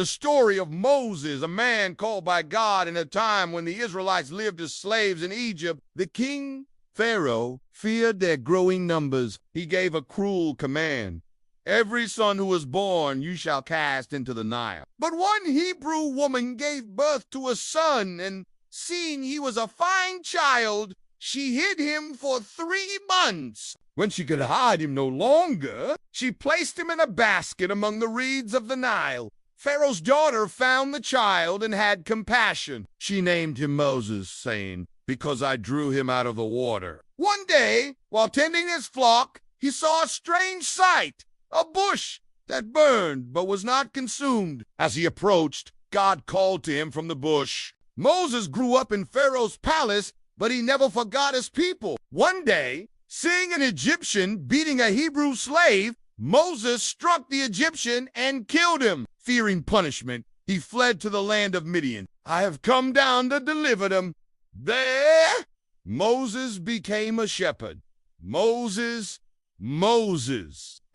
the story of Moses, a man called by God in a time when the Israelites lived as slaves in Egypt. The king, Pharaoh, feared their growing numbers. He gave a cruel command. Every son who is born you shall cast into the Nile. But one Hebrew woman gave birth to a son, and seeing he was a fine child, she hid him for 3 months. When she could hide him no longer, she placed him in a basket among the reeds of the Nile. Pharaoh's daughter found the child and had compassion. She named him Moses, saying, "Because I drew him out of the water." One day, while tending his flock, he saw a strange sight, a bush that burned but was not consumed. As he approached, God called to him from the bush. Moses grew up in Pharaoh's palace, but he never forgot his people. One day, seeing an Egyptian beating a Hebrew slave, Moses struck the Egyptian and killed him. Fearing punishment, he fled to the land of Midian. "I have come down to deliver them." There, Moses became a shepherd. Moses.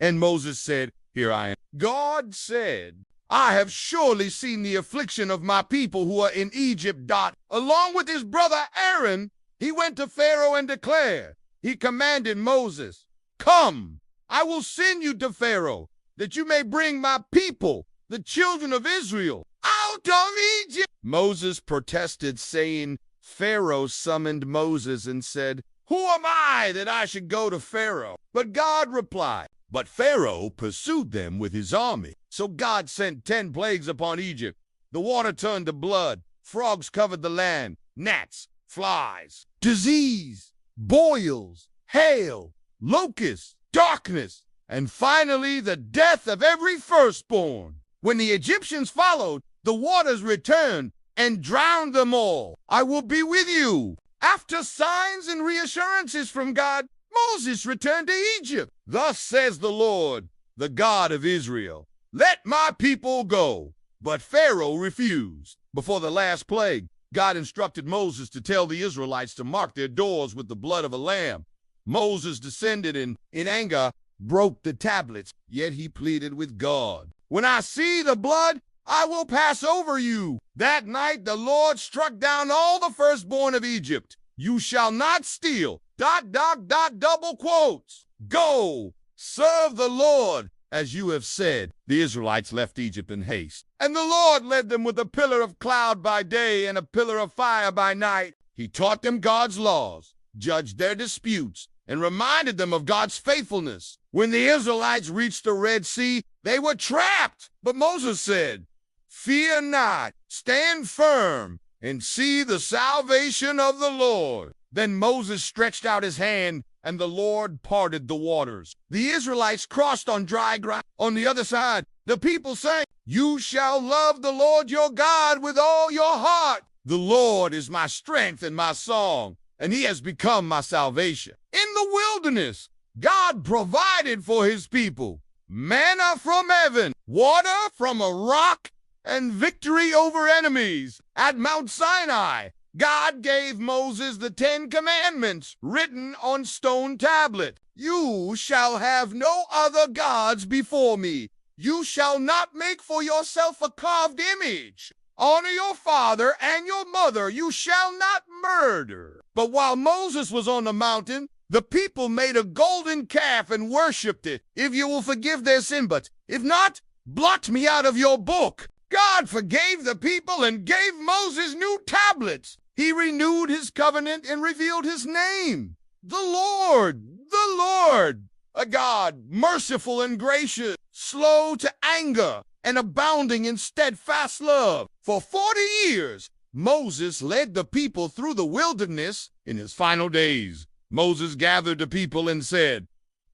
And Moses said, "Here I am." God said, "I have surely seen the affliction of my people who are in Egypt." Along with his brother Aaron, he went to Pharaoh and declared. He commanded Moses, "Come, I will send you to Pharaoh, that you may bring my people, the children of Israel, out of Egypt." Moses protested, saying, Pharaoh summoned Moses and said, "Who am I that I should go to Pharaoh?" But God replied, "But Pharaoh pursued them with his army." So God sent 10 plagues upon Egypt. The water turned to blood, frogs covered the land, gnats, flies, disease, boils, hail, locusts, darkness, and finally the death of every firstborn. When the Egyptians followed, the waters returned and drowned them all. "I will be with you." After signs and reassurances from God, Moses returned to Egypt. "Thus says the Lord, the God of Israel, let my people go." But Pharaoh refused. Before the last plague, God instructed Moses to tell the Israelites to mark their doors with the blood of a lamb. Moses descended and, in anger, broke the tablets, yet he pleaded with God. "When I see the blood, I will pass over you." That night the Lord struck down all the firstborn of Egypt. "You shall not steal. ... double quotes. Go, serve the Lord, as you have said." The Israelites left Egypt in haste, and the Lord led them with a pillar of cloud by day and a pillar of fire by night. He taught them God's laws, judged their disputes, and reminded them of God's faithfulness. When the Israelites reached the Red Sea, they were trapped. But Moses said, "Fear not, stand firm, and see the salvation of the Lord." Then Moses stretched out his hand, and the Lord parted the waters. The Israelites crossed on dry ground. On the other side, the people sang, "You shall love the Lord your God with all your heart. The Lord is my strength and my song, and he has become my salvation." In the wilderness, God provided for his people manna from heaven, water from a rock, and victory over enemies. At Mount Sinai, God gave Moses the 10 Commandments written on stone tablet. "You shall have no other gods before me. You shall not make for yourself a carved image. Honor your father and your mother. You shall not murder." But while Moses was on the mountain, the people made a golden calf and worshipped it. "If you will forgive their sin, but if not, blot me out of your book." God forgave the people and gave Moses new tablets. He renewed his covenant and revealed his name. The Lord, a God merciful and gracious, slow to anger, and abounding in steadfast love. For 40 years, Moses led the people through the wilderness. In his final days, Moses gathered the people and said,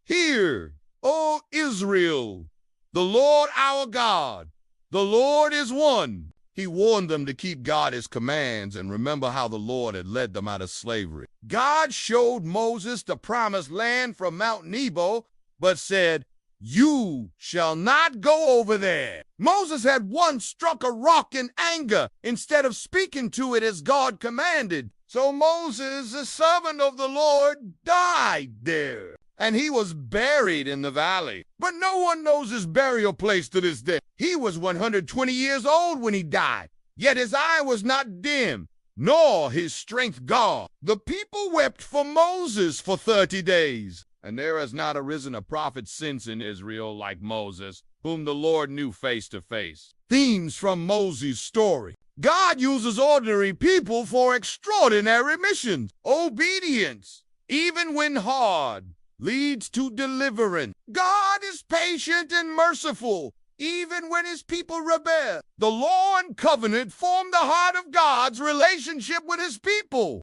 "Hear, O Israel, the Lord our God, the Lord is one." He warned them to keep God's commands and remember how the Lord had led them out of slavery. God showed Moses the promised land from Mount Nebo, but said, "You shall not go over there." Moses had once struck a rock in anger instead of speaking to it as God commanded. So Moses, the servant of the Lord, died there. and he was buried in the valley. But no one knows his burial place to this day. He was 120 years old when he died, yet his eye was not dim, nor his strength gone. The people wept for Moses for 30 days, and there has not arisen a prophet since in Israel like Moses, whom the Lord knew face to face. Themes from Moses' story. God uses ordinary people for extraordinary missions. Obedience, even when hard, leads to deliverance. God is patient and merciful, even when his people rebel. The law and covenant form the heart of God's relationship with his people.